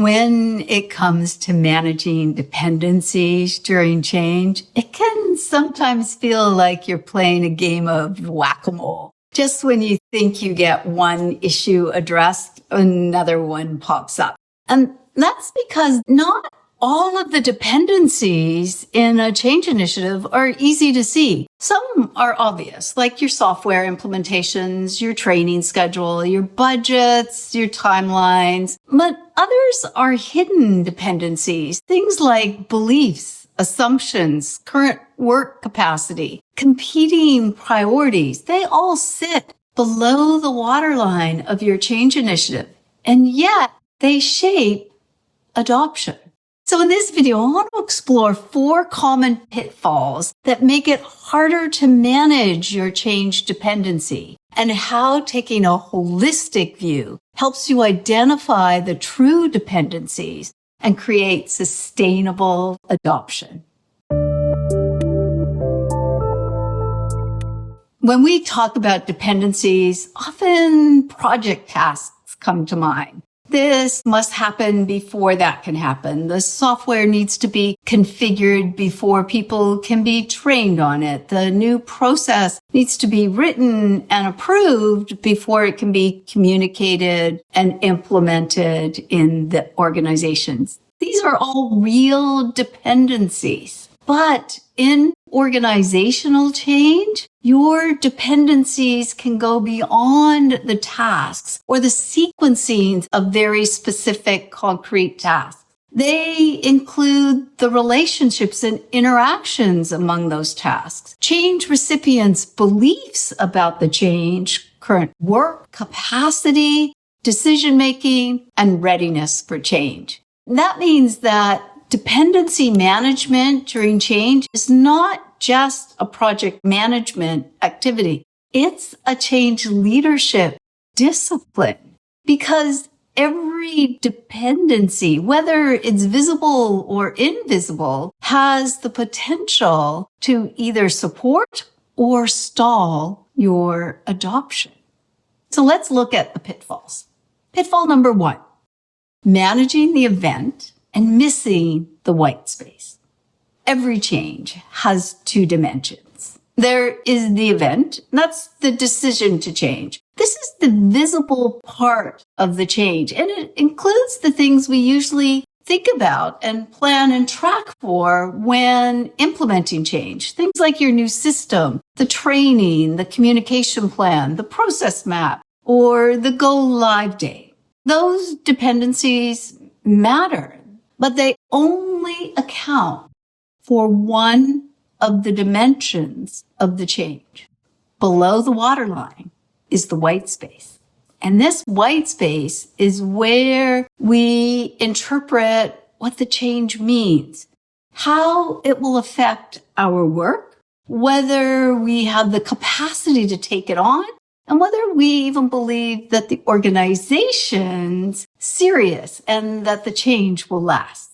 When it comes to managing dependencies during change, it can sometimes feel like you're playing a game of whack-a-mole. Just when you think you get one issue addressed, another one pops up. And that's because not all of the dependencies in a change initiative are easy to see. Some are obvious, like your software implementations, your training schedule, your budgets, your timelines. But others are hidden dependencies, things like beliefs, assumptions, current work capacity, competing priorities. They all sit below the waterline of your change initiative, and yet they shape adoption. So in this video, I want to explore 4 common pitfalls that make it harder to manage your change dependency and how taking a holistic view helps you identify the true dependencies and create sustainable adoption. When we talk about dependencies, often project tasks come to mind. This must happen before that can happen. The software needs to be configured before people can be trained on it. The new process needs to be written and approved before it can be communicated and implemented in the organizations. These are all real dependencies. But in organizational change, your dependencies can go beyond the tasks or the sequencing of very specific concrete tasks. They include the relationships and interactions among those tasks, change recipients' beliefs about the change, current work, capacity, decision-making, and readiness for change. That means that dependency management during change is not just a project management activity. It's a change leadership discipline because every dependency, whether it's visible or invisible, has the potential to either support or stall your adoption. So let's look at the pitfalls. Pitfall number 1, managing the event and missing the white space. Every change has 2 dimensions. There is the event. That's the decision to change. This is the visible part of the change, and it includes the things we usually think about and plan and track for when implementing change. Things like your new system, the training, the communication plan, the process map, or the go live day. Those dependencies matter, but they only account for one of the dimensions of the change. Below the waterline is the white space. And this white space is where we interpret what the change means, how it will affect our work, whether we have the capacity to take it on, and whether we even believe that the organization's serious and that the change will last.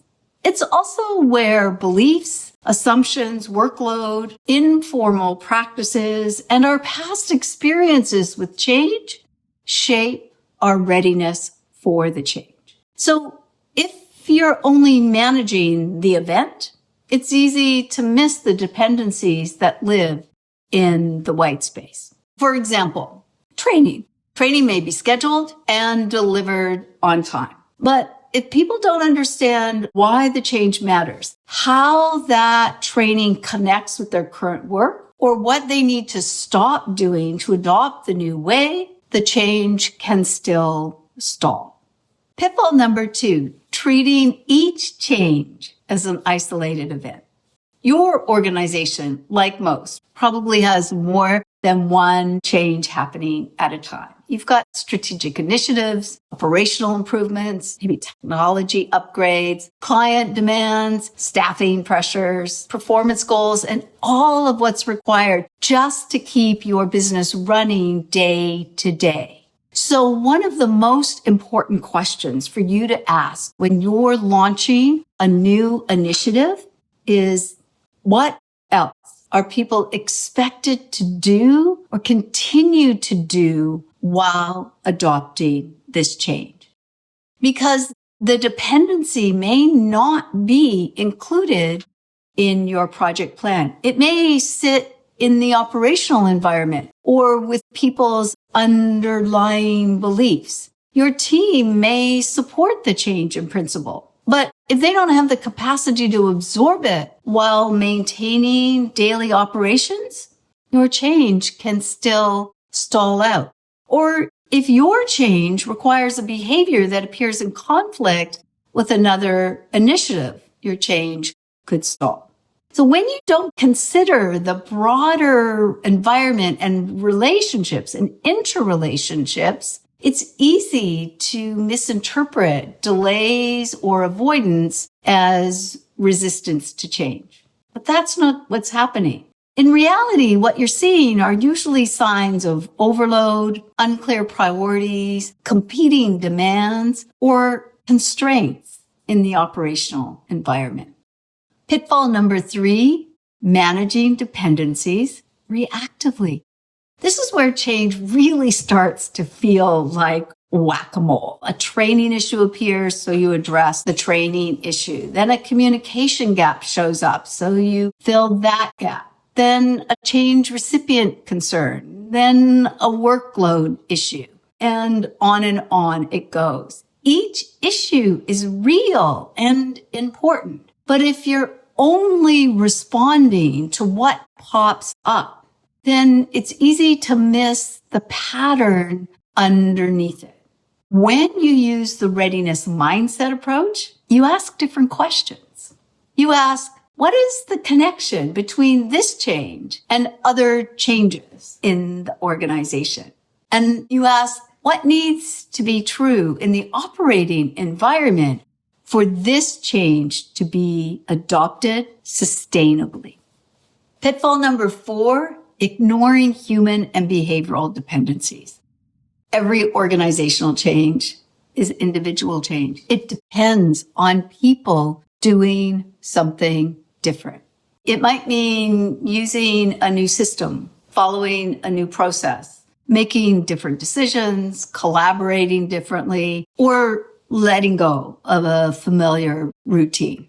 It's also where beliefs, assumptions, workload, informal practices, and our past experiences with change shape our readiness for the change. So if you're only managing the event, it's easy to miss the dependencies that live in the white space. For example, training. Training may be scheduled and delivered on time. But if people don't understand why the change matters, how that training connects with their current work, or what they need to stop doing to adopt the new way, the change can still stall. Pitfall number 2, treating each change as an isolated event. Your organization, like most, probably has more than one change happening at a time. You've got strategic initiatives, operational improvements, maybe technology upgrades, client demands, staffing pressures, performance goals, and all of what's required just to keep your business running day to day. So one of the most important questions for you to ask when you're launching a new initiative is, what else are people expected to do or continue to do while adopting this change? Because the dependency may not be included in your project plan. It may sit in the operational environment or with people's underlying beliefs. Your team may support the change in principle, but if they don't have the capacity to absorb it while maintaining daily operations, your change can still stall out. Or if your change requires a behavior that appears in conflict with another initiative, your change could stall. So when you don't consider the broader environment and relationships and interrelationships, it's easy to misinterpret delays or avoidance as resistance to change. But that's not what's happening. In reality, what you're seeing are usually signs of overload, unclear priorities, competing demands, or constraints in the operational environment. Pitfall number 3, managing dependencies reactively. This is where change really starts to feel like whack-a-mole. A training issue appears, so you address the training issue. Then a communication gap shows up, so you fill that gap. Then a change recipient concern, then a workload issue, and on it goes. Each issue is real and important, but if you're only responding to what pops up, then it's easy to miss the pattern underneath it. When you use the readiness mindset approach, you ask different questions. You ask, what is the connection between this change and other changes in the organization? And you ask, what needs to be true in the operating environment for this change to be adopted sustainably? Pitfall number 4, ignoring human and behavioral dependencies. Every organizational change is individual change. It depends on people doing something different. It might mean using a new system, following a new process, making different decisions, collaborating differently, or letting go of a familiar routine.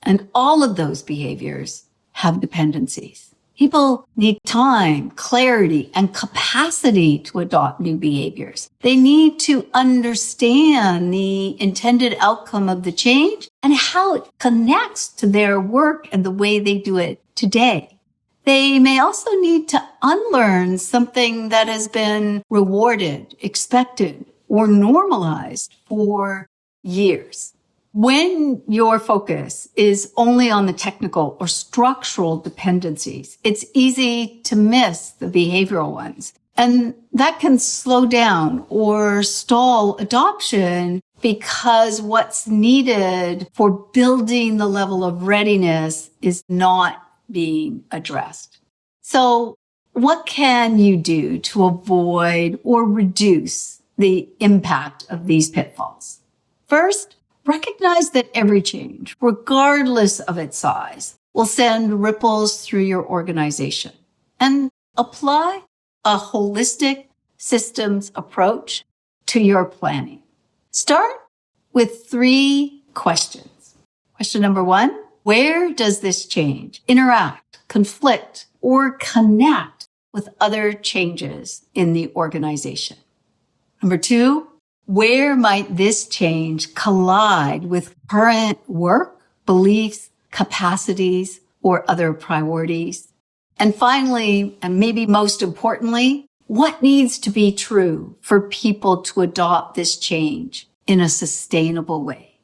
And all of those behaviors have dependencies. People need time, clarity, and capacity to adopt new behaviors. They need to understand the intended outcome of the change and how it connects to their work and the way they do it today. They may also need to unlearn something that has been rewarded, expected, or normalized for years. When your focus is only on the technical or structural dependencies, it's easy to miss the behavioral ones. And that can slow down or stall adoption because what's needed for building the level of readiness is not being addressed. So what can you do to avoid or reduce the impact of these pitfalls? First, recognize that every change, regardless of its size, will send ripples through your organization, and apply a holistic systems approach to your planning. Start with 3 questions. Question number 1, where does this change interact, conflict, or connect with other changes in the organization? Number 2, where might this change collide with current work, beliefs, capacities, or other priorities? And finally, and maybe most importantly, what needs to be true for people to adopt this change in a sustainable way?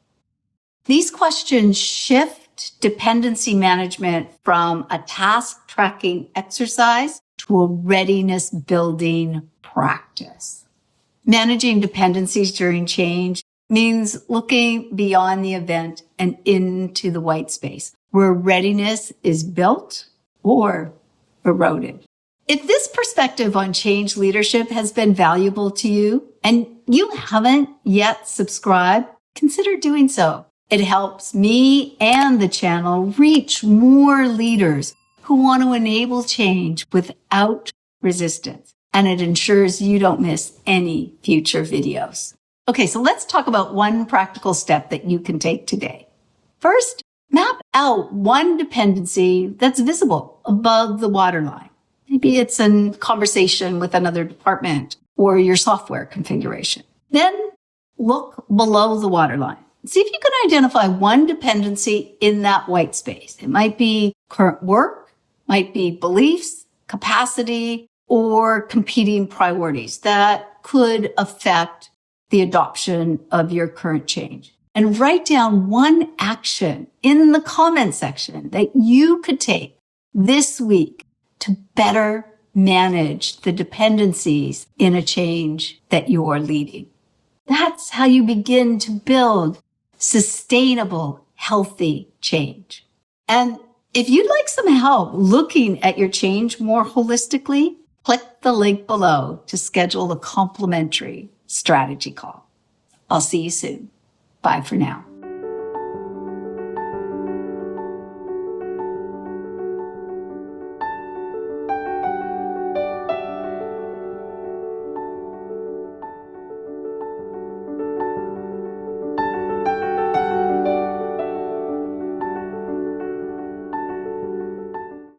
These questions shift dependency management from a task tracking exercise to a readiness building practice. Managing dependencies during change means looking beyond the event and into the white space where readiness is built or eroded. If this perspective on change leadership has been valuable to you and you haven't yet subscribed, consider doing so. It helps me and the channel reach more leaders who want to enable change without resistance. And it ensures you don't miss any future videos. Okay, so let's talk about one practical step that you can take today. First, map out one dependency that's visible above the waterline. Maybe it's in conversation with another department or your software configuration. Then look below the waterline. See if you can identify one dependency in that white space. It might be current work, might be beliefs, capacity, or competing priorities that could affect the adoption of your current change. And write down one action in the comment section that you could take this week to better manage the dependencies in a change that you are leading. That's how you begin to build sustainable, healthy change. And if you'd like some help looking at your change more holistically, click the link below to schedule a complimentary strategy call. I'll see you soon. Bye for now.